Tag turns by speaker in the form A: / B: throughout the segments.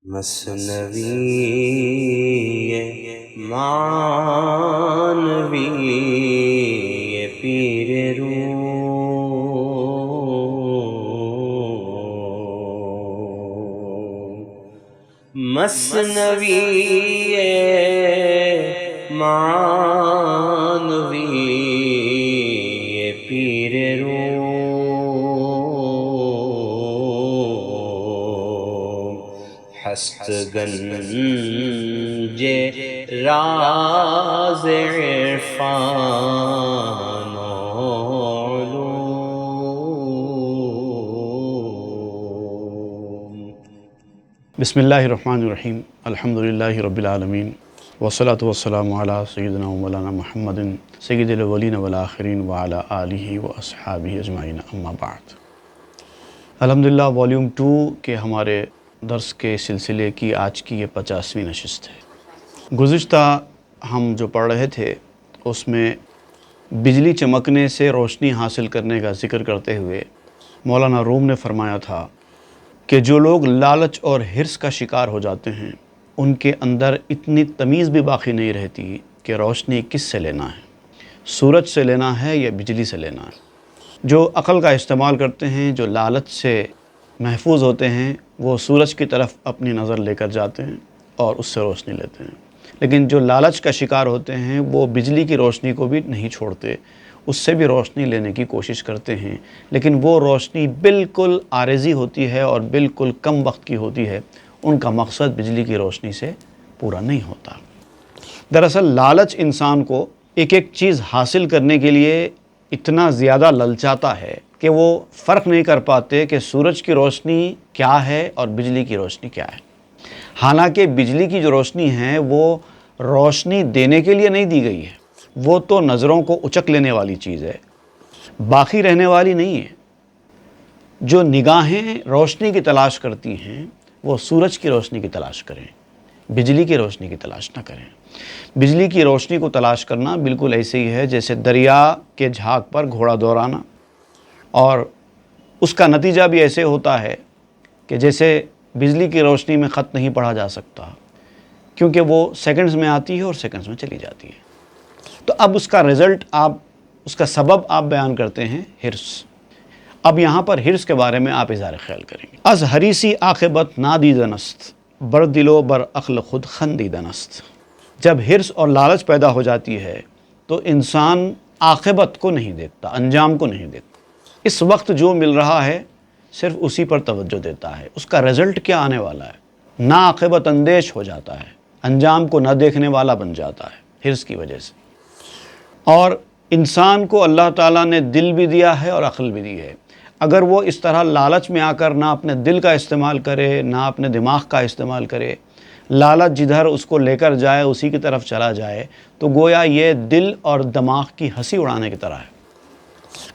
A: مثنوی معنوی پیر روم، مثنوی معنوی پیر روم، ہست گنج راز عرفان و علوم۔
B: بسم اللہ الرحمن الرحیم، الحمدللہ رب العالمین، والصلاة والسلام علی سیدنا و مولانا محمد سید الاولین والآخرین وعلی آلہ واصحابہ اجمعین، اما بعد۔ الحمدللہ والیوم 2 کے ہمارے درس کے سلسلے کی آج کی یہ 50ویں نشست ہے۔ گزشتہ ہم جو پڑھ رہے تھے اس میں بجلی چمکنے سے روشنی حاصل کرنے کا ذکر کرتے ہوئے مولانا روم نے فرمایا تھا کہ جو لوگ لالچ اور حرص کا شکار ہو جاتے ہیں ان کے اندر اتنی تمیز بھی باقی نہیں رہتی کہ روشنی کس سے لینا ہے، سورج سے لینا ہے یا بجلی سے لینا ہے۔ جو عقل کا استعمال کرتے ہیں، جو لالچ سے محفوظ ہوتے ہیں، وہ سورج کی طرف اپنی نظر لے کر جاتے ہیں اور اس سے روشنی لیتے ہیں، لیکن جو لالچ کا شکار ہوتے ہیں وہ بجلی کی روشنی کو بھی نہیں چھوڑتے، اس سے بھی روشنی لینے کی کوشش کرتے ہیں، لیکن وہ روشنی بالکل عارضی ہوتی ہے اور بالکل کم وقت کی ہوتی ہے، ان کا مقصد بجلی کی روشنی سے پورا نہیں ہوتا۔ دراصل لالچ انسان کو ایک ایک چیز حاصل کرنے کے لیے اتنا زیادہ للچاتا ہے کہ وہ فرق نہیں کر پاتے کہ سورج کی روشنی کیا ہے اور بجلی کی روشنی کیا ہے۔ حالانکہ بجلی کی جو روشنی ہے وہ روشنی دینے کے لیے نہیں دی گئی ہے، وہ تو نظروں کو اچک لینے والی چیز ہے، باقی رہنے والی نہیں ہے۔ جو نگاہیں روشنی کی تلاش کرتی ہیں وہ سورج کی روشنی کی تلاش کریں، بجلی کی روشنی کی تلاش نہ کریں۔ بجلی کی روشنی کو تلاش کرنا بالکل ایسے ہی ہے جیسے دریا کے جھاگ پر گھوڑا دوڑانا، اور اس کا نتیجہ بھی ایسے ہوتا ہے کہ جیسے بجلی کی روشنی میں خط نہیں پڑھا جا سکتا، کیونکہ وہ سیکنڈز میں آتی ہے اور سیکنڈز میں چلی جاتی ہے۔ تو اب اس کا رزلٹ اس کا سبب آپ بیان کرتے ہیں حرص۔ اب یہاں پر حرص کے بارے میں آپ اظہار خیال کریں گے۔ از حریصی عاقبت نادیدن است، بر دل و بر عقل خود خندیدن است۔ جب حرص اور لالچ پیدا ہو جاتی ہے تو انسان عاقبت کو نہیں دیکھتا، انجام کو نہیں دیکھتا۔ اس وقت جو مل رہا ہے صرف اسی پر توجہ دیتا ہے، اس کا رزلٹ کیا آنے والا ہے، نا عاقبت اندیش ہو جاتا ہے، انجام کو نہ دیکھنے والا بن جاتا ہے حرص کی وجہ سے۔ اور انسان کو اللہ تعالیٰ نے دل بھی دیا ہے اور عقل بھی دی ہے، اگر وہ اس طرح لالچ میں آ کر نہ اپنے دل کا استعمال کرے نہ اپنے دماغ کا استعمال کرے، لالچ جدھر اس کو لے کر جائے اسی کی طرف چلا جائے، تو گویا یہ دل اور دماغ کی ہنسی اڑانے کی طرح ہے۔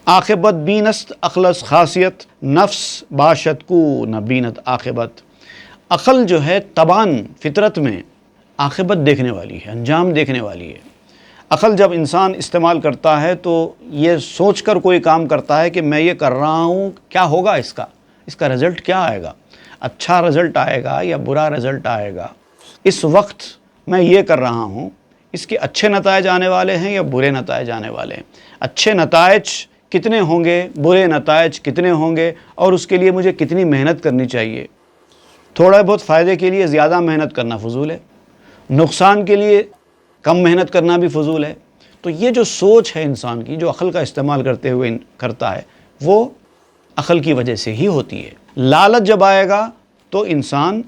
B: عاقبت بینست عقلس خاصیت، نفس باشد کو نہ بینت عاقبت۔ عقل جو ہے طبعاً فطرت میں عاقبت دیکھنے والی ہے، انجام دیکھنے والی ہے۔ عقل جب انسان استعمال کرتا ہے تو یہ سوچ کر کوئی کام کرتا ہے کہ میں یہ کر رہا ہوں، کیا ہوگا اس کا رزلٹ کیا آئے گا، اچھا رزلٹ آئے گا یا برا رزلٹ آئے گا۔ اس وقت میں یہ کر رہا ہوں، اس کے اچھے نتائج آنے والے ہیں یا برے نتائج آنے والے ہیں، اچھے نتائج کتنے ہوں گے، برے نتائج کتنے ہوں گے، اور اس کے لیے مجھے کتنی محنت کرنی چاہیے۔ تھوڑا بہت فائدے کے لیے زیادہ محنت کرنا فضول ہے، نقصان کے لیے کم محنت کرنا بھی فضول ہے۔ تو یہ جو سوچ ہے انسان کی، جو عقل کا استعمال کرتے ہوئے کرتا ہے، وہ عقل کی وجہ سے ہی ہوتی ہے۔ لالچ جب آئے گا تو انسان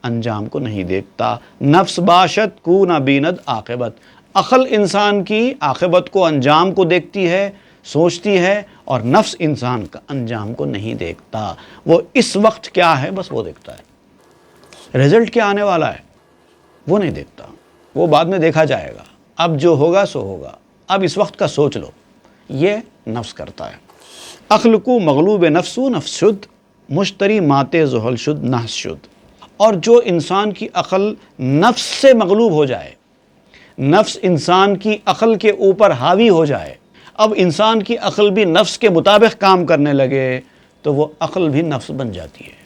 B: انجام کو نہیں دیکھتا۔ نفس باشد کو نہ بیند عاقبت، عقل انسان کی عاقبت کو، انجام کو دیکھتی ہے، سوچتی ہے، اور نفس انسان کا انجام کو نہیں دیکھتا۔ وہ اس وقت کیا ہے بس وہ دیکھتا ہے، رزلٹ کیا آنے والا ہے وہ نہیں دیکھتا، وہ بعد میں دیکھا جائے گا، اب جو ہوگا سو ہوگا، اب اس وقت کا سوچ لو۔ یہ نفس کرتا ہے۔ عقل کو مغلوب نفس و نفس شد، مشتری ماتے زحل شد نحس شد۔ اور جو انسان کی عقل نفس سے مغلوب ہو جائے، نفس انسان کی عقل کے اوپر حاوی ہو جائے، اب انسان کی عقل بھی نفس کے مطابق کام کرنے لگے تو وہ عقل بھی نفس بن جاتی ہے۔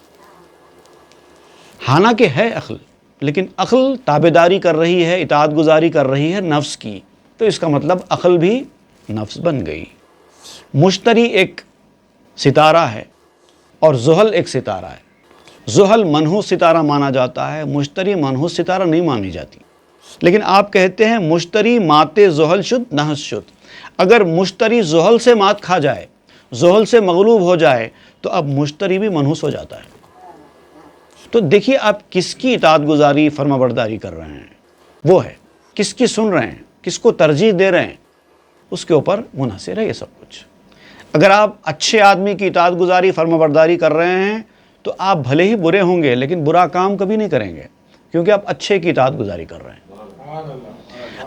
B: حالانکہ ہے عقل، لیکن عقل تابعداری کر رہی ہے، اطاعت گزاری کر رہی ہے نفس کی، تو اس کا مطلب عقل بھی نفس بن گئی۔ مشتری ایک ستارہ ہے اور زحل ایک ستارہ ہے۔ زحل منحوس ستارہ مانا جاتا ہے، مشتری منحوس ستارہ نہیں مانی جاتی۔ لیکن آپ کہتے ہیں مشتری ماتے زحل شد نحس شد۔ اگر مشتری زحل سے مات کھا جائے، زحل سے مغلوب ہو جائے، تو اب مشتری بھی منحوس ہو جاتا ہے۔ تو دیکھیے آپ کس کی اطاعت گزاری فرما برداری کر رہے ہیں، وہ ہے کس کی سن رہے ہیں، کس کو ترجیح دے رہے ہیں، اس کے اوپر منحصر ہے یہ سب کچھ۔ اگر آپ اچھے آدمی کی اطاعت گزاری فرما برداری کر رہے ہیں تو آپ بھلے ہی برے ہوں گے لیکن برا کام کبھی نہیں کریں گے، کیونکہ آپ اچھے کی اطاعت گزاری کر رہے ہیں۔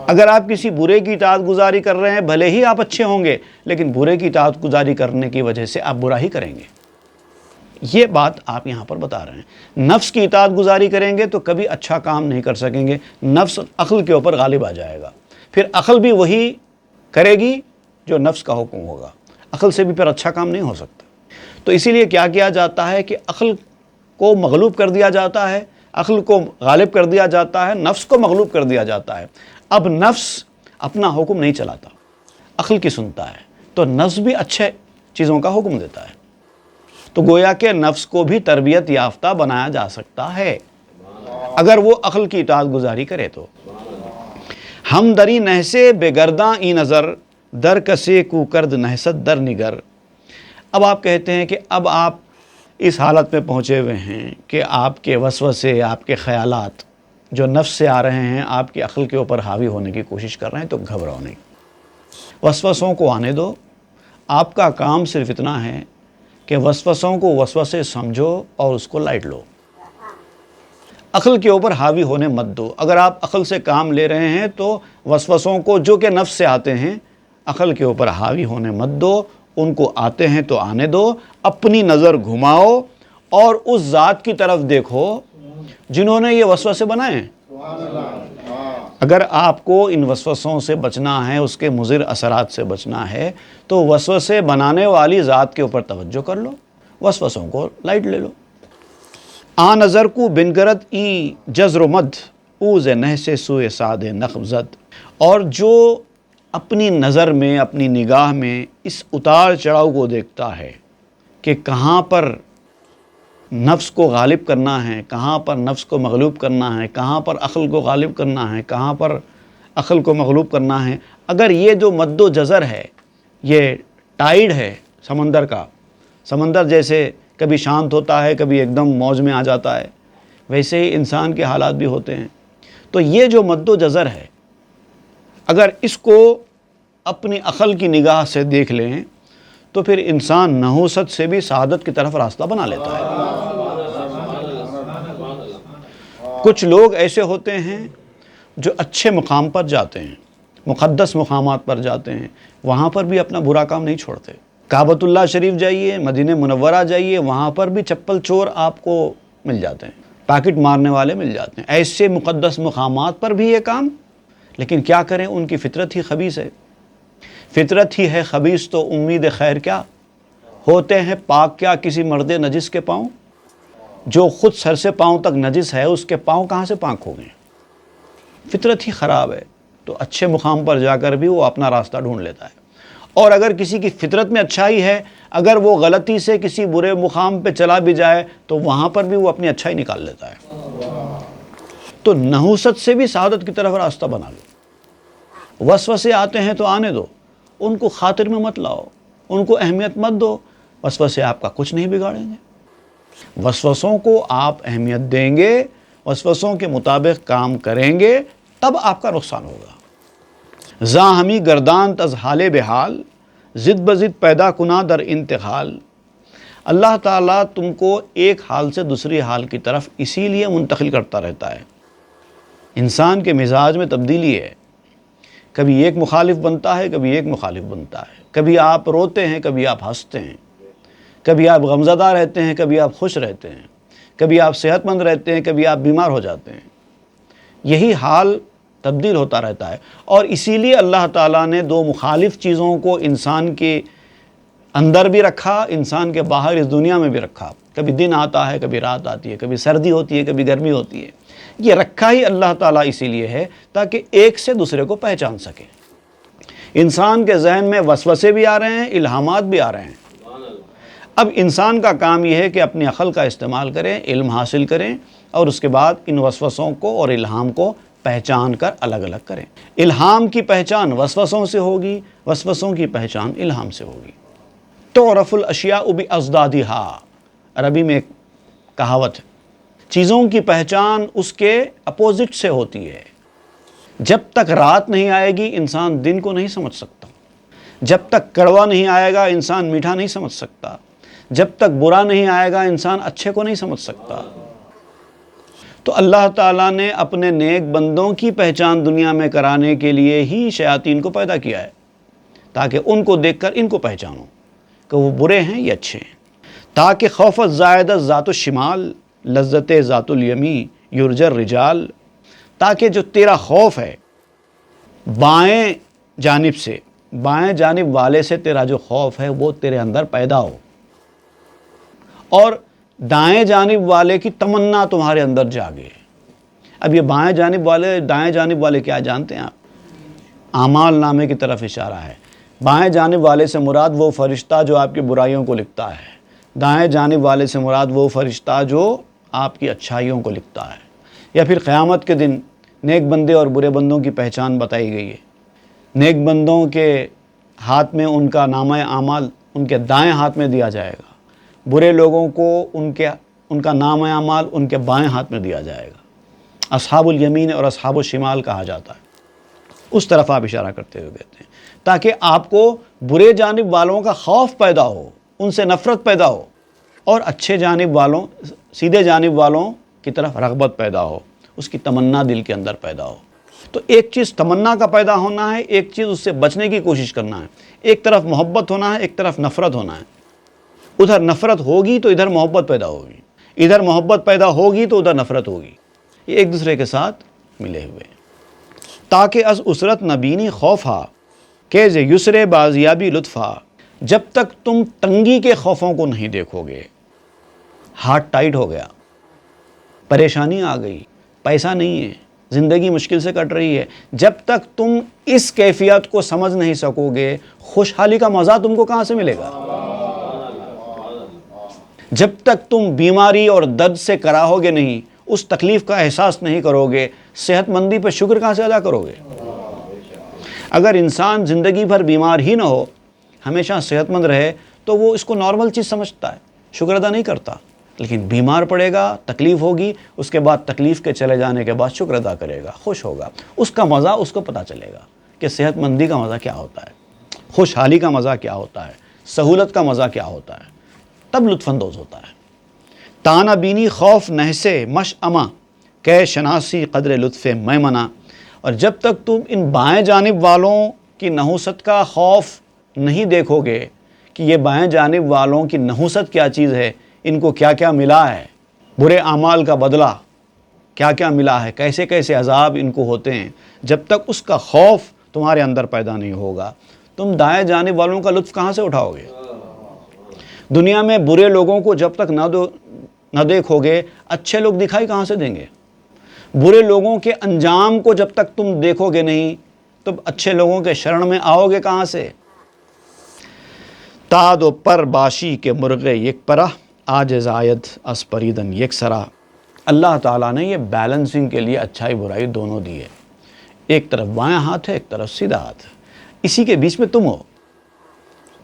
B: اگر آپ کسی برے کی اطاعت گزاری کر رہے ہیں، بھلے ہی آپ اچھے ہوں گے لیکن برے کی اطاعت گزاری کرنے کی وجہ سے آپ برا ہی کریں گے۔ یہ بات آپ یہاں پر بتا رہے ہیں۔ نفس کی اطاعت گزاری کریں گے تو کبھی اچھا کام نہیں کر سکیں گے، نفس عقل کے اوپر غالب آ جائے گا، پھر عقل بھی وہی کرے گی جو نفس کا حکم ہوگا، عقل سے بھی پھر اچھا کام نہیں ہو سکتا۔ تو اسی لیے کیا کیا جاتا ہے کہ عقل کو مغلوب کر دیا جاتا ہے، عقل کو غالب کر دیا جاتا ہے، نفس کو مغلوب کر دیا جاتا ہے۔ اب نفس اپنا حکم نہیں چلاتا، عقل کی سنتا ہے، تو نفس بھی اچھے چیزوں کا حکم دیتا ہے۔ تو گویا کہ نفس کو بھی تربیت یافتہ بنایا جا سکتا ہے اگر وہ عقل کی اطاعت گزاری کرے تو۔ ہم دری نحسے بے گرداں ای نظر، در کسے کو کرد نحست در نگر۔ اب آپ کہتے ہیں کہ اب آپ اس حالت میں پہنچے ہوئے ہیں کہ آپ کے وسوسے، آپ کے خیالات جو نفس سے آ رہے ہیں آپ کی عقل کے اوپر حاوی ہونے کی کوشش کر رہے ہیں، تو گھبراؤ نہیں، وسوسوں کو آنے دو۔ آپ کا کام صرف اتنا ہے کہ وسوسوں کو وسوسے سمجھو اور اس کو لائٹ لو، عقل کے اوپر حاوی ہونے مت دو۔ اگر آپ عقل سے کام لے رہے ہیں تو وسوسوں کو جو کہ نفس سے آتے ہیں عقل کے اوپر حاوی ہونے مت دو، ان کو آتے ہیں تو آنے دو، اپنی نظر گھماؤ اور اس ذات کی طرف دیکھو جنہوں نے یہ وسوسے بنائے ہیں۔ اگر آپ کو ان وسوسوں سے بچنا ہے، اس کے مضر اثرات سے بچنا ہے، تو وسوسے بنانے والی ذات کے اوپر توجہ کر لو، وسوسوں کو لائٹ لے لو۔ آ نظر کو بنگرد ای جزر و مد، او ز نحس سوئے ساد نخزد۔ اور جو اپنی نظر میں، اپنی نگاہ میں اس اتار چڑھاؤ کو دیکھتا ہے کہ کہاں پر نفس کو غالب کرنا ہے، کہاں پر نفس کو مغلوب کرنا ہے، کہاں پر عقل کو غالب کرنا ہے، کہاں پر عقل کو مغلوب کرنا ہے، اگر یہ جو مد و جزر ہے، یہ ٹائیڈ ہے سمندر کا، سمندر جیسے کبھی شانت ہوتا ہے، کبھی ایک دم موج میں آ جاتا ہے، ویسے ہی انسان کے حالات بھی ہوتے ہیں۔ تو یہ جو مد و جزر ہے، اگر اس کو اپنی عقل کی نگاہ سے دیکھ لیں تو پھر انسان نحوست سے بھی سعادت کی طرف راستہ بنا لیتا ہے۔ کچھ لوگ ایسے ہوتے ہیں جو اچھے مقام پر جاتے ہیں، مقدس مقامات پر جاتے ہیں، وہاں پر بھی اپنا برا کام نہیں چھوڑتے۔ کعبۃ اللہ شریف جائیے، مدینہ منورہ جائیے، وہاں پر بھی چپل چور آپ کو مل جاتے ہیں، پیکٹ مارنے والے مل جاتے ہیں، ایسے مقدس مقامات پر بھی یہ کام۔ لیکن کیا کریں، ان کی فطرت ہی خبیث ہے، فطرت ہی ہے خبیث، تو امید خیر کیا ہوتے ہیں پاک کیا کسی مرد نجس کے پاؤں، جو خود سر سے پاؤں تک نجس ہے اس کے پاؤں کہاں سے پاک ہو گئے؟ فطرت ہی خراب ہے۔ تو اچھے مقام پر جا کر بھی وہ اپنا راستہ ڈھونڈ لیتا ہے، اور اگر کسی کی فطرت میں اچھائی ہے، اگر وہ غلطی سے کسی برے مقام پہ چلا بھی جائے تو وہاں پر بھی وہ اپنی اچھائی نکال لیتا ہے۔ تو نحوست سے بھی سعادت کی طرف راستہ بنا لو۔ وسوسے آتے ہیں تو آنے دو، ان کو خاطر میں مت لاؤ، ان کو اہمیت مت دو، وسوسے آپ کا کچھ نہیں بگاڑیں گے۔ وسوسوں کو آپ اہمیت دیں گے، وسوسوں کے مطابق کام کریں گے، تب آپ کا نقصان ہوگا۔ زاں ہمی گردان تز حال بحال، زد بزد پیدا کنا در انتقال۔ اللہ تعالیٰ تم کو ایک حال سے دوسری حال کی طرف اسی لیے منتقل کرتا رہتا ہے۔ انسان کے مزاج میں تبدیلی ہے، کبھی ایک مخالف بنتا ہے، کبھی ایک مخالف بنتا ہے، کبھی آپ روتے ہیں، کبھی آپ ہنستے ہیں، کبھی آپ غمزدہ رہتے ہیں، کبھی آپ خوش رہتے ہیں، کبھی آپ صحت مند رہتے ہیں، کبھی آپ بیمار ہو جاتے ہیں۔ یہی حال تبدیل ہوتا رہتا ہے، اور اسی لیے اللہ تعالیٰ نے دو مخالف چیزوں کو انسان کے اندر بھی رکھا انسان کے باہر اس دنیا میں بھی رکھا. کبھی دن آتا ہے، کبھی رات آتی ہے، کبھی سردی ہوتی ہے، کبھی گرمی ہوتی ہے. یہ رکھا ہی اللہ تعالیٰ اسی لیے ہے تاکہ ایک سے دوسرے کو پہچان سکے. انسان کے ذہن میں وسوسے بھی آ رہے ہیں، الہامات بھی آ رہے ہیں. اب انسان کا کام یہ ہے کہ اپنی عقل کا استعمال کریں، علم حاصل کریں اور اس کے بعد ان وسوسوں کو اور الہام کو پہچان کر الگ الگ کریں. الہام کی پہچان وسوسوں سے ہوگی، وسوسوں کی پہچان الہام سے ہوگی. تعرف الاشیاء بأضدادها، عربی میں ایک کہاوت ہے، چیزوں کی پہچان اس کے اپوزٹ سے ہوتی ہے. جب تک رات نہیں آئے گی انسان دن کو نہیں سمجھ سکتا. جب تک کڑوا نہیں آئے گا انسان میٹھا نہیں سمجھ سکتا. جب تک برا نہیں آئے گا انسان اچھے کو نہیں سمجھ سکتا. تو اللہ تعالیٰ نے اپنے نیک بندوں کی پہچان دنیا میں کرانے کے لیے ہی شیاطین کو پیدا کیا ہے، تاکہ ان کو دیکھ کر ان کو پہچانو کہ وہ برے ہیں یا اچھے ہیں. تاکہ خوف الزائدہ ذات الشمال لذت ذات الیمی یرجر رجال، تاکہ جو تیرا خوف ہے بائیں جانب سے، بائیں جانب والے سے تیرا جو خوف ہے وہ تیرے اندر پیدا ہو، اور دائیں جانب والے کی تمنا تمہارے اندر جاگے. اب یہ بائیں جانب والے دائیں جانب والے کیا جانتے ہیں آپ؟ اعمال نامے کی طرف اشارہ ہے. بائیں جانب والے سے مراد وہ فرشتہ جو آپ کی برائیوں کو لکھتا ہے. دائیں جانب والے سے مراد وہ فرشتہ جو آپ کی اچھائیوں کو لکھتا ہے. یا پھر قیامت کے دن نیک بندے اور برے بندوں کی پہچان بتائی گئی ہے. نیک بندوں کے ہاتھ میں ان کا نامہ اعمال ان کے دائیں ہاتھ میں دیا جائے گا، برے لوگوں کو ان کا نامہ اعمال ان کے بائیں ہاتھ میں دیا جائے گا. اصحاب الیمین اور اصحاب الشمال کہا جاتا ہے. اس طرف آپ اشارہ کرتے ہوئے کہتے ہیں تاکہ آپ کو برے جانب والوں کا خوف پیدا ہو، ان سے نفرت پیدا ہو، اور اچھے جانب والوں، سیدھے جانب والوں کی طرف رغبت پیدا ہو، اس کی تمنا دل کے اندر پیدا ہو. تو ایک چیز تمنا کا پیدا ہونا ہے، ایک چیز اس سے بچنے کی کوشش کرنا ہے. ایک طرف محبت ہونا ہے، ایک طرف نفرت ہونا ہے. ادھر نفرت ہوگی تو ادھر محبت پیدا ہوگی، ادھر محبت پیدا ہوگی تو ادھر نفرت ہوگی. یہ ایک دوسرے کے ساتھ ملے ہوئے. تاکہ از اسرت نبینی خوفا کہ ز یسر بازیابی لطفا، جب تک تم تنگی کے خوفوں کو نہیں دیکھو گے، ہارٹ ٹائٹ ہو گیا، پریشانی آ گئی، پیسہ نہیں ہے، زندگی مشکل سے کٹ رہی ہے، جب تک تم اس کیفیت کو سمجھ نہیں سکو گے خوشحالی کا مزہ تم کو کہاں سے ملے گا؟ جب تک تم بیماری اور درد سے کراہو گے نہیں، اس تکلیف کا احساس نہیں کرو گے، صحت مندی پر شکر کہاں سے ادا کرو گے؟ اگر انسان زندگی بھر بیمار ہی نہ ہو، ہمیشہ صحت مند رہے، تو وہ اس کو نارمل چیز سمجھتا ہے، شکر ادا نہیں کرتا. لیکن بیمار پڑے گا، تکلیف ہوگی، اس کے بعد تکلیف کے چلے جانے کے بعد شکر ادا کرے گا، خوش ہوگا. اس کا مزہ اس کو پتہ چلے گا کہ صحت مندی کا مزہ کیا ہوتا ہے، خوشحالی کا مزہ کیا ہوتا ہے، سہولت کا مزہ کیا ہوتا ہے، تب لطف اندوز ہوتا ہے. تانا بینی خوف نحسے مش اما کہ شناسی قدر لطف میمنا، اور جب تک تم ان بائیں جانب والوں کی نحوست کا خوف نہیں دیکھو گے کہ یہ بائیں جانب والوں کی نحوست کیا چیز ہے، ان کو کیا کیا ملا ہے، برے اعمال کا بدلہ کیا کیا ملا ہے، کیسے کیسے عذاب ان کو ہوتے ہیں، جب تک اس کا خوف تمہارے اندر پیدا نہیں ہوگا، تم دائیں جانب والوں کا لطف کہاں سے اٹھاؤ گے؟ دنیا میں برے لوگوں کو جب تک نہ دیکھو گے، اچھے لوگ دکھائی کہاں سے دیں گے؟ برے لوگوں کے انجام کو جب تک تم دیکھو گے نہیں، تب اچھے لوگوں کے شرن میں آؤ گے کہاں سے؟ تاد و پر باشی کے مرغے یک پرہ آج زائد از پریدن یک سرا. اللہ تعالیٰ نے یہ بیلنسنگ کے لیے اچھائی برائی دونوں دی ہے. ایک طرف بائیں ہاتھ ہے، ایک طرف سیدھا ہاتھ ہے، اسی کے بیچ میں تم ہو.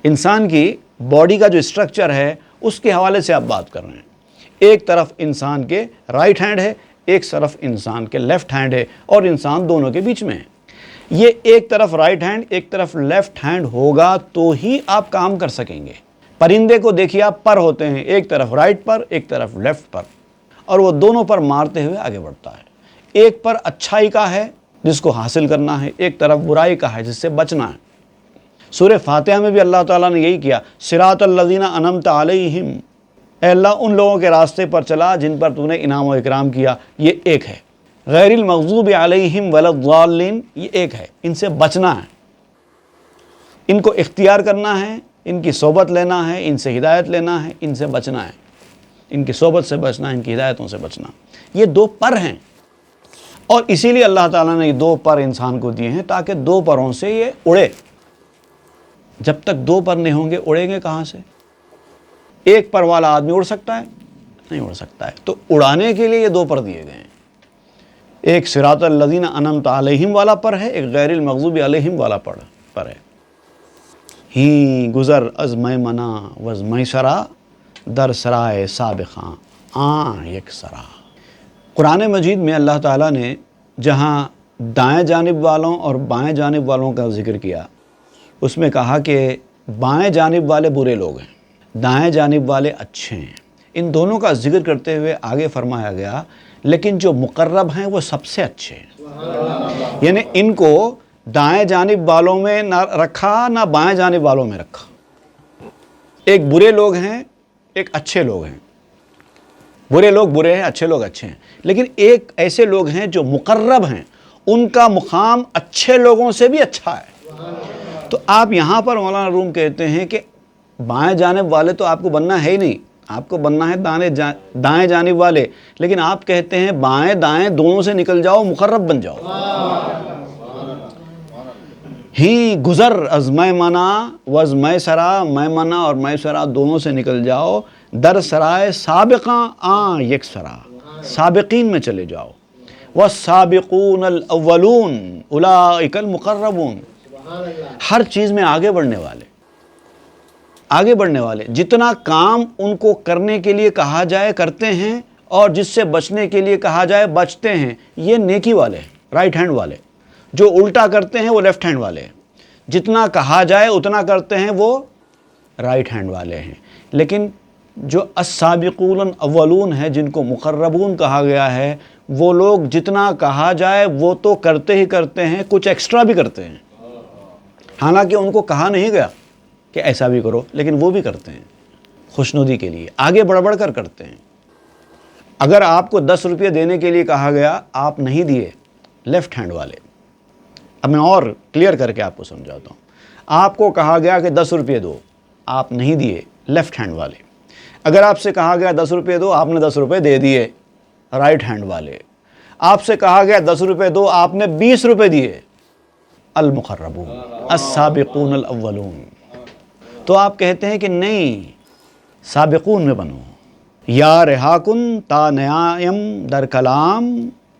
B: انسان کی باڈی کا جو اسٹرکچر ہے اس کے حوالے سے آپ بات کر رہے ہیں. ایک طرف انسان کے رائٹ ہینڈ ہے، ایک طرف انسان کے لیفٹ ہینڈ ہے، اور انسان دونوں کے بیچ میں ہے. یہ ایک طرف رائٹ ہینڈ ایک طرف لیفٹ ہینڈ ہوگا تو ہی آپ کام کر سکیں گے. پرندے کو دیکھیے آپ، پر ہوتے ہیں، ایک طرف رائٹ پر ایک طرف لیفٹ پر، اور وہ دونوں پر مارتے ہوئے آگے بڑھتا ہے. ایک پر اچھائی کا ہے جس کو حاصل کرنا ہے، ایک طرف برائی کا ہے جس سے بچنا ہے. سورہ فاتحہ میں بھی اللہ تعالیٰ نے یہی کیا، صراط الذین انعمت علیہم، اے اللہ ان لوگوں کے راستے پر چلا جن پر تو نے انعام و اکرام کیا. یہ ایک ہے. غیر المغضوب علیہم ولا الضالین، یہ ایک ہے. ان سے بچنا ہے، ان کو اختیار کرنا ہے، ان کی صحبت لینا ہے، ان سے ہدایت لینا ہے، ان سے بچنا ہے، ان کی صحبت سے بچنا ہے، ان کی ہدایتوں سے بچنا. یہ دو پر ہیں، اور اسی لیے اللہ تعالیٰ نے یہ دو پر انسان کو دیے ہیں تاکہ دو پروں سے یہ اڑے. جب تک دو پر نہیں ہوں گے اڑیں گے کہاں سے؟ ایک پر والا آدمی اڑ سکتا ہے؟ نہیں اڑ سکتا ہے. تو اڑانے کے لیے یہ دو پر دیے گئے ہیں. ایک صراط الذین انعمت علیہم والا پر ہے، ایک غیر المغضوب علیہم والا پر ہے. ہی گزر از میمنہ وز میسرہ در سرائے سابقاں آں یک سرا. قرآن مجید میں اللہ تعالیٰ نے جہاں دائیں جانب والوں اور بائیں جانب والوں کا ذکر کیا، اس میں کہا کہ بائیں جانب والے برے لوگ ہیں، دائیں جانب والے اچھے ہیں. ان دونوں کا ذکر کرتے ہوئے آگے فرمایا گیا لیکن جو مقرب ہیں وہ سب سے اچھے ہیں. یعنی ان کو دائیں جانب والوں میں نہ رکھا نہ بائیں جانب والوں میں رکھا. ایک برے لوگ ہیں، ایک اچھے لوگ ہیں. برے لوگ برے ہیں، اچھے لوگ اچھے ہیں. لیکن ایک ایسے لوگ ہیں جو مقرب ہیں، ان کا مقام اچھے لوگوں سے بھی اچھا ہے. تو آپ یہاں پر مولانا روم کہتے ہیں کہ بائیں جانب والے تو آپ کو بننا ہے ہی نہیں، آپ کو بننا ہے دائیں جانب والے. لیکن آپ کہتے ہیں بائیں دائیں دونوں سے نکل جاؤ، مقرب بن جاؤ. ہی گزر از میمنہ وز میسرہ، میمنہ اور میسرہ دونوں سے نکل جاؤ. در سرائے سابقاں آں یک سرا، سابقین میں چلے جاؤ. والسابقون الاولون اولئک المقربون. ہر چیز میں آگے بڑھنے والے، آگے بڑھنے والے. جتنا کام ان کو کرنے کے لیے کہا جائے کرتے ہیں، اور جس سے بچنے کے لیے کہا جائے بچتے ہیں. یہ نیکی والے ہیں، رائٹ ہینڈ والے. جو الٹا کرتے ہیں وہ لیفٹ ہینڈ والے ہیں. جتنا کہا جائے اتنا کرتے ہیں وہ رائٹ ہینڈ والے ہیں. لیکن جو السابقون الاولون ہے، جن کو مقربون کہا گیا ہے، وہ لوگ جتنا کہا جائے وہ تو کرتے ہی کرتے ہیں، کچھ ایکسٹرا بھی کرتے ہیں. حالانکہ ان کو کہا نہیں گیا کہ ایسا بھی کرو، لیکن وہ بھی کرتے ہیں خوشنودی کے لیے، آگے بڑھ بڑھ کر کرتے ہیں. اگر آپ کو 10 روپے دینے کے لیے کہا گیا، آپ نہیں دیے، لیفٹ ہینڈ والے. اب میں اور کلیئر کر کے آپ کو سمجھاتا ہوں. آپ کو کہا گیا کہ 10 روپے دو، آپ نہیں دیے، لیفٹ ہینڈ والے. اگر آپ سے کہا گیا 10 روپے دو، آپ نے 10 روپے دے دیے، رائٹ ہینڈ والے. آپ سے کہا گیا 10 روپے دو، آپ نے 20 روپے دیے، المقربون السابقون الاولون. تو آپ کہتے ہیں کہ نہیں، سابقون میں بنو. یا رہاکن تا نیایم در کلام،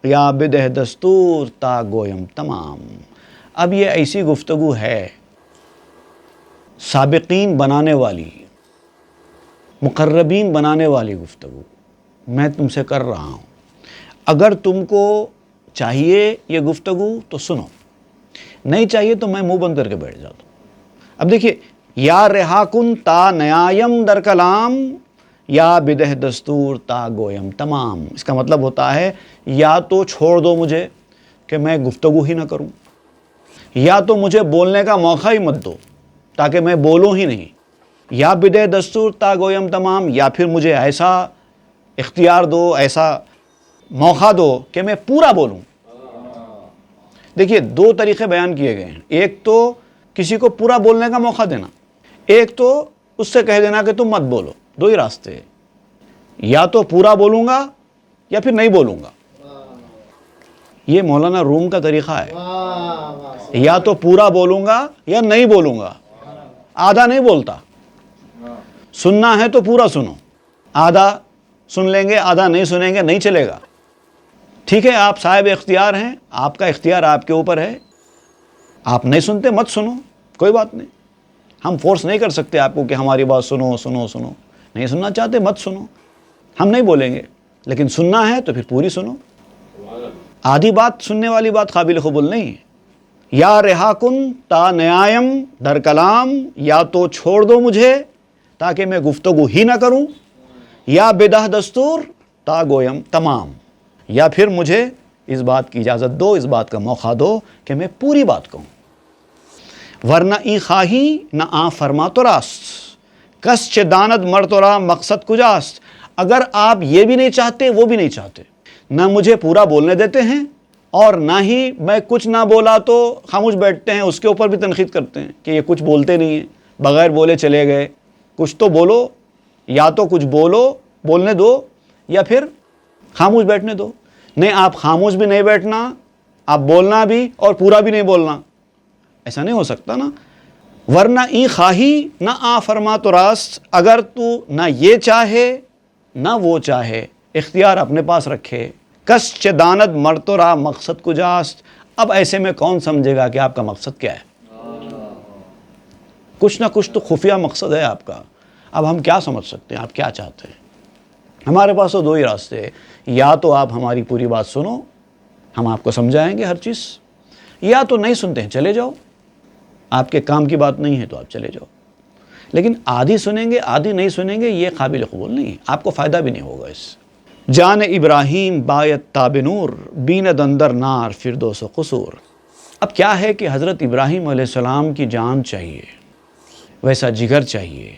B: یا بدہ دستور تا گویم تمام. اب یہ ایسی گفتگو ہے سابقین بنانے والی، مقربین بنانے والی گفتگو میں تم سے کر رہا ہوں. اگر تم کو چاہیے یہ گفتگو تو سنو، نہیں چاہیے تو میں منہ بند کر کے بیٹھ جاتا ہوں. اب دیکھیے، یا رہاکن تا نیایم در کلام، یا بدہ دستور تا گویم تمام. اس کا مطلب ہوتا ہے یا تو چھوڑ دو مجھے کہ میں گفتگو ہی نہ کروں، یا تو مجھے بولنے کا موقع ہی مت دو تاکہ میں بولوں ہی نہیں. یا بدہ دستور تا گویم تمام، یا پھر مجھے ایسا اختیار دو، ایسا موقع دو کہ میں پورا بولوں. دیکھیے، دو طریقے بیان کیے گئے ہیں. ایک تو کسی کو پورا بولنے کا موقع دینا، ایک تو اس سے کہہ دینا کہ تم مت بولو. دو ہی راستے ہیں، یا تو پورا بولوں گا یا پھر نہیں بولوں گا. یہ مولانا روم کا طریقہ ہے. یا تو پورا بولوں گا یا نہیں بولوں گا، آدھا نہیں بولتا. سننا ہے تو پورا سنو، آدھا سن لیں گے، آدھا نہیں سنیں گے، نہیں چلے گا. ٹھیک ہے، آپ صاحب اختیار ہیں، آپ کا اختیار آپ کے اوپر ہے. آپ نہیں سنتے مت سنو، کوئی بات نہیں. ہم فورس نہیں کر سکتے آپ کو کہ ہماری بات سنو سنو سنو. نہیں سننا چاہتے مت سنو، ہم نہیں بولیں گے. لیکن سننا ہے تو پھر پوری سنو. آدھی بات سننے والی بات قابل قبول نہیں ہے. یا رہاکن تا نیایم در کلام، یا تو چھوڑ دو مجھے تاکہ میں گفتگو ہی نہ کروں، یا بدہ دستور تا گویم تمام، یا پھر مجھے اس بات کی اجازت دو، اس بات کا موقع دو کہ میں پوری بات کہوں. ورنہ ای خواہی نہ آ فرما تو راست، کس چہ داند مر تو را مقصد کجاست. اگر آپ یہ بھی نہیں چاہتے وہ بھی نہیں چاہتے، نہ مجھے پورا بولنے دیتے ہیں اور نہ ہی میں کچھ نہ بولا تو خاموش بیٹھتے ہیں، اس کے اوپر بھی تنقید کرتے ہیں کہ یہ کچھ بولتے نہیں ہیں، بغیر بولے چلے گئے. کچھ تو بولو, یا تو کچھ بولنے دو یا پھر خاموش بیٹھنے دو. نہیں, آپ خاموش بھی نہیں بیٹھنا, آپ بولنا بھی اور پورا بھی نہیں بولنا. ایسا نہیں ہو سکتا نا. ورنہ ای خواہی نہ آ فرما تو راست, اگر تو نہ یہ چاہے نہ وہ چاہے, اختیار اپنے پاس رکھے. کس چہ داند مر تو را مقصد کجاست. اب ایسے میں کون سمجھے گا کہ آپ کا مقصد کیا ہے؟ کچھ نہ کچھ تو خفیہ مقصد ہے آپ کا. اب ہم کیا سمجھ سکتے ہیں آپ کیا چاہتے ہیں؟ ہمارے پاس تو دو ہی راستے ہیں. یا تو آپ ہماری پوری بات سنو, ہم آپ کو سمجھائیں گے ہر چیز, یا تو نہیں سنتے ہیں چلے جاؤ. آپ کے کام کی بات نہیں ہے تو آپ چلے جاؤ. لیکن آدھی سنیں گے آدھی نہیں سنیں گے, یہ قابل قبول نہیں ہے, آپ کو فائدہ بھی نہیں ہوگا اس سے. جان ابراہیم بایت تاب نور, بیند اندر نار فردوس و قصور. اب کیا ہے کہ حضرت ابراہیم علیہ السلام کی جان چاہیے, ویسا جگر چاہیے,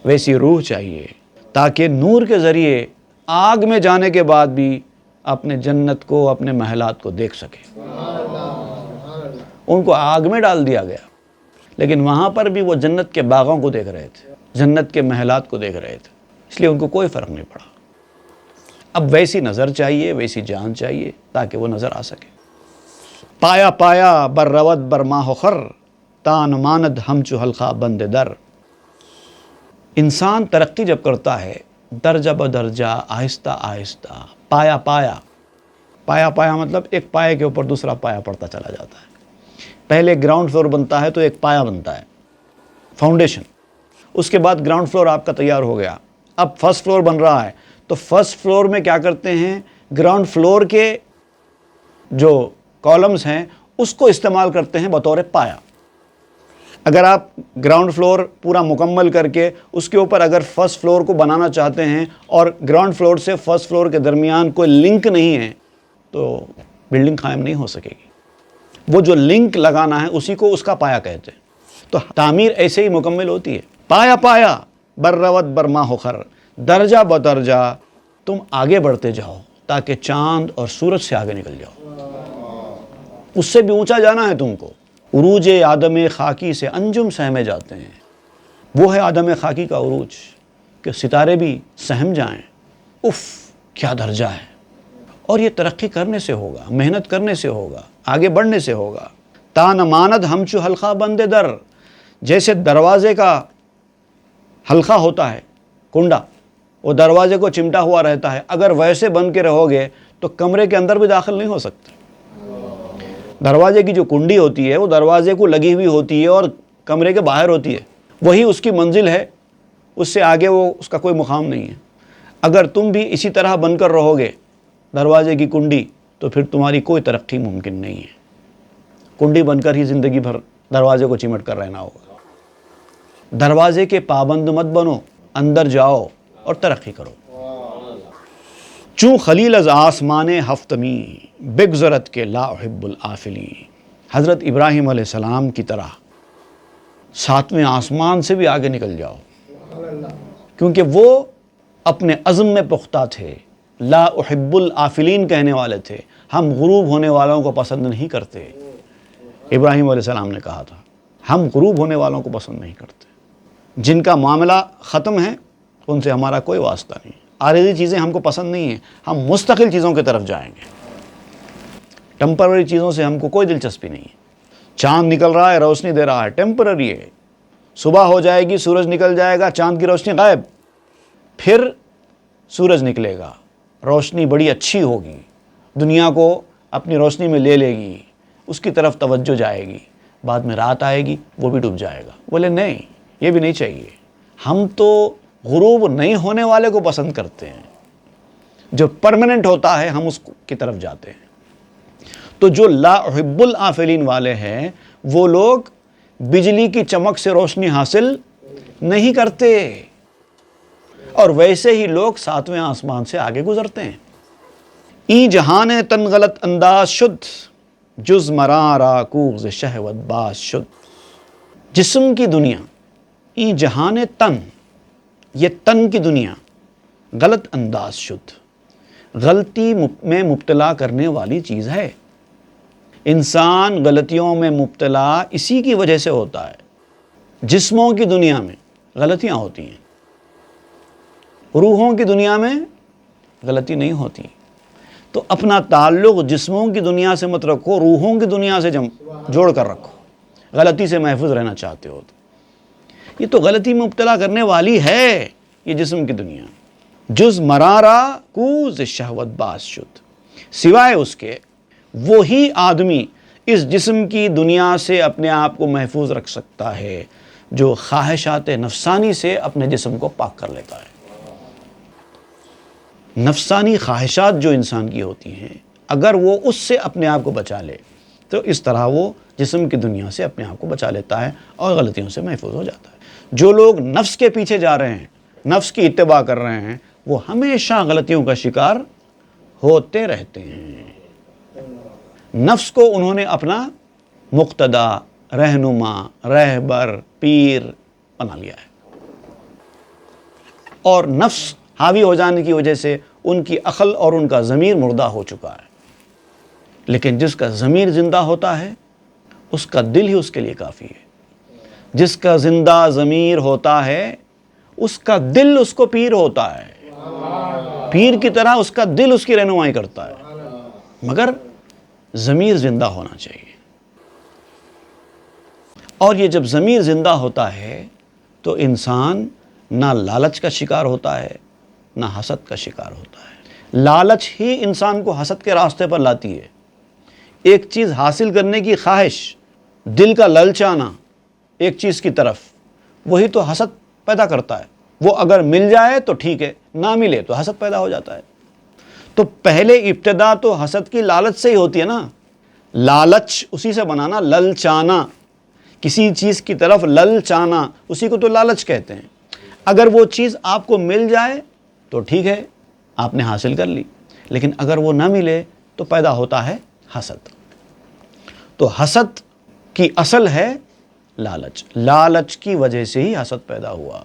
B: ویسی روح چاہیے, تاکہ نور کے ذریعے آگ میں جانے کے بعد بھی اپنے جنت کو, اپنے محلات کو دیکھ سکے. ان کو آگ میں ڈال دیا گیا, لیکن وہاں پر بھی وہ جنت کے باغوں کو دیکھ رہے تھے, جنت کے محلات کو دیکھ رہے تھے, اس لیے ان کو کوئی فرق نہیں پڑا. اب ویسی نظر چاہیے, ویسی جان چاہیے تاکہ وہ نظر آ سکے. پایا پایا بر روت بر ماہ و خر, تان ماند ہمچو حلقہ بند در. انسان ترقی جب کرتا ہے درجہ بدرجہ, آہستہ آہستہ, پایا پایا. پایا پایا مطلب ایک پائے کے اوپر دوسرا پایا پڑتا چلا جاتا ہے. پہلے گراؤنڈ فلور بنتا ہے تو ایک پایا بنتا ہے, فاؤنڈیشن. اس کے بعد گراؤنڈ فلور آپ کا تیار ہو گیا, اب فرسٹ فلور بن رہا ہے. تو فرسٹ فلور میں کیا کرتے ہیں, گراؤنڈ فلور کے جو کالمز ہیں اس کو استعمال کرتے ہیں بطور پایا. اگر آپ گراؤنڈ فلور پورا مکمل کر کے اس کے اوپر اگر فرسٹ فلور کو بنانا چاہتے ہیں اور گراؤنڈ فلور سے فرسٹ فلور کے درمیان کوئی لنک نہیں ہے تو بلڈنگ قائم نہیں ہو سکے گی. وہ جو لنک لگانا ہے اسی کو اس کا پایا کہتے ہیں. تو تعمیر ایسے ہی مکمل ہوتی ہے. پایا پایا بر روت بر ماہ و خر, درجہ بدرجہ تم آگے بڑھتے جاؤ تاکہ چاند اور سورج سے آگے نکل جاؤ. اس سے بھی اونچا جانا ہے تم کو. عروج آدم خاکی سے انجم سہمے جاتے ہیں. وہ ہے آدم خاکی کا عروج کہ ستارے بھی سہم جائیں. اف کیا درجہ ہے. اور یہ ترقی کرنے سے ہوگا, محنت کرنے سے ہوگا, آگے بڑھنے سے ہوگا. تان ماند ہمچو حلقہ بند در, جیسے دروازے کا حلقہ ہوتا ہے, کنڈا, وہ دروازے کو چمٹا ہوا رہتا ہے. اگر ویسے بن کے رہو گے تو کمرے کے اندر بھی داخل نہیں ہو سکتے. دروازے کی جو کنڈی ہوتی ہے وہ دروازے کو لگی ہوئی ہوتی ہے اور کمرے کے باہر ہوتی ہے, وہی اس کی منزل ہے, اس سے آگے وہ اس کا کوئی مقام نہیں ہے. اگر تم بھی اسی طرح بن کر رہو گے دروازے کی کنڈی تو پھر تمہاری کوئی ترقی ممکن نہیں ہے. کنڈی بن کر ہی زندگی بھر دروازے کو چمٹ کر رہنا ہوگا. دروازے کے پابند مت بنو, اندر جاؤ اور ترقی کرو. چوں خلیل از آسمان ہفتمی بگذرت کے لا احب الآفلی. حضرت ابراہیم علیہ السلام کی طرح ساتویں آسمان سے بھی آگے نکل جاؤ, کیونکہ وہ اپنے عزم میں پختہ تھے. لا احب الآفلین کہنے والے تھے, ہم غروب ہونے والوں کو پسند نہیں کرتے. ابراہیم علیہ السلام نے کہا تھا ہم غروب ہونے والوں کو پسند نہیں کرتے. جن کا معاملہ ختم ہے ان سے ہمارا کوئی واسطہ نہیں. عارضی چیزیں ہم کو پسند نہیں ہیں, ہم مستقل چیزوں کی طرف جائیں گے. ٹیمپرری چیزوں سے ہم کو کوئی دلچسپی نہیں ہے. چاند نکل رہا ہے, روشنی دے رہا ہے, ٹیمپرری ہے. صبح ہو جائے گی, سورج نکل جائے گا, چاند کی روشنی غائب, پھر سورج نکلے گا, روشنی بڑی اچھی ہوگی, دنیا کو اپنی روشنی میں لے لے گی, اس کی طرف توجہ جائے گی. بعد میں رات آئے گی, وہ بھی ڈوب جائے گا. بولے نہیں, یہ بھی نہیں چاہیے. ہم تو غروب نہیں ہونے والے کو پسند کرتے ہیں, جو پرماننٹ ہوتا ہے ہم اس کی طرف جاتے ہیں. تو جو لا احب الآفلین والے ہیں وہ لوگ بجلی کی چمک سے روشنی حاصل نہیں کرتے, اور ویسے ہی لوگ ساتویں آسمان سے آگے گزرتے ہیں. ای جہان تن غلط انداز شد, جز مراں را کوغ شہوت باز شد. جسم کی دنیا, ای جہان تن, یہ تن کی دنیا غلط انداز شد, غلطی میں مبتلا کرنے والی چیز ہے. انسان غلطیوں میں مبتلا اسی کی وجہ سے ہوتا ہے. جسموں کی دنیا میں غلطیاں ہوتی ہیں، روحوں کی دنیا میں غلطی نہیں ہوتی. تو اپنا تعلق جسموں کی دنیا سے مت رکھو، روحوں کی دنیا سے جوڑ کر رکھو. غلطی سے محفوظ رہنا چاہتے ہو تو یہ تو غلطی میں مبتلا کرنے والی ہے یہ جسم کی دنیا. جز مرارا کوز شہوت باز شد، سوائے اس کے وہی آدمی اس جسم کی دنیا سے اپنے آپ کو محفوظ رکھ سکتا ہے جو خواہشات نفسانی سے اپنے جسم کو پاک کر لیتا ہے. نفسانی خواہشات جو انسان کی ہوتی ہیں، اگر وہ اس سے اپنے آپ کو بچا لے تو اس طرح وہ جسم کی دنیا سے اپنے آپ کو بچا لیتا ہے اور غلطیوں سے محفوظ ہو جاتا ہے. جو لوگ نفس کے پیچھے جا رہے ہیں، نفس کی اتباع کر رہے ہیں، وہ ہمیشہ غلطیوں کا شکار ہوتے رہتے ہیں. نفس کو انہوں نے اپنا مقتدا، رہنما، رہبر، پیر بنا لیا ہے، اور نفس حاوی ہو جانے کی وجہ سے ان کی عقل اور ان کا ضمیر مردہ ہو چکا ہے. لیکن جس کا ضمیر زندہ ہوتا ہے اس کا دل ہی اس کے لیے کافی ہے. جس کا زندہ ضمیر ہوتا ہے اس کا دل اس کو پیر ہوتا ہے، پیر کی طرح اس کا دل اس کی رہنمائی کرتا ہے، مگر ضمیر زندہ ہونا چاہیے. اور یہ جب ضمیر زندہ ہوتا ہے تو انسان نہ لالچ کا شکار ہوتا ہے نہ حسد کا شکار ہوتا ہے. لالچ ہی انسان کو حسد کے راستے پر لاتی ہے. ایک چیز حاصل کرنے کی خواہش، دل کا للچانا ایک چیز کی طرف، وہی تو حسد پیدا کرتا ہے. وہ اگر مل جائے تو ٹھیک ہے، نہ ملے تو حسد پیدا ہو جاتا ہے. تو پہلے ابتدا تو حسد کی لالچ سے ہی ہوتی ہے نا. لالچ اسی سے بنانا، للچانا، کسی چیز کی طرف للچانا، اسی کو تو لالچ کہتے ہیں. اگر وہ چیز آپ کو مل جائے تو ٹھیک ہے، آپ نے حاصل کر لی، لیکن اگر وہ نہ ملے تو پیدا ہوتا ہے حسد. تو حسد کی اصل ہے لالچ. لالچ کی وجہ سے ہی حسد پیدا ہوا،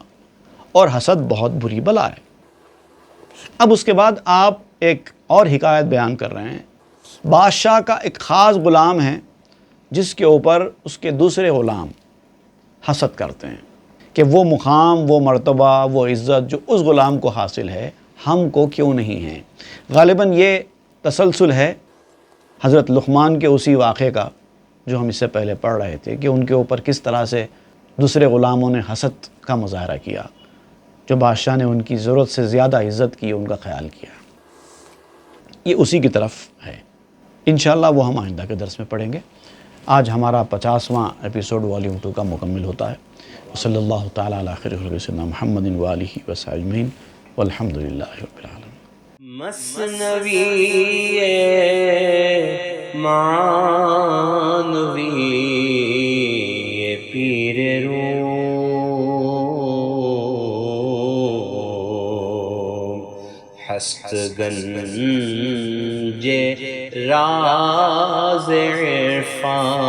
B: اور حسد بہت بری بلا ہے. اب اس کے بعد آپ ایک اور حکایت بیان کر رہے ہیں. بادشاہ کا ایک خاص غلام ہے جس کے اوپر اس کے دوسرے غلام حسد کرتے ہیں کہ وہ مقام، وہ مرتبہ، وہ عزت جو اس غلام کو حاصل ہے ہم کو کیوں نہیں ہے. غالباً یہ تسلسل ہے حضرت لقمان کے اسی واقعے کا جو ہم اس سے پہلے پڑھ رہے تھے کہ ان کے اوپر کس طرح سے دوسرے غلاموں نے حسد کا مظاہرہ کیا، جو بادشاہ نے ان کی ضرورت سے زیادہ عزت کی، ان کا خیال کیا. یہ اسی کی طرف ہے. انشاءاللہ وہ ہم آئندہ کے درس میں پڑھیں گے. آج ہمارا 50واں ایپیسوڈ والیوم 2 کا مکمل ہوتا ہے. صلی اللہ تعالیٰ علی خیر خلق سیدنا محمد وآلہ وصحبہ اجمعین والحمد للہ رب العالمین.
A: مثنوی معنوی پیر روم، ہست گنج راز عرفان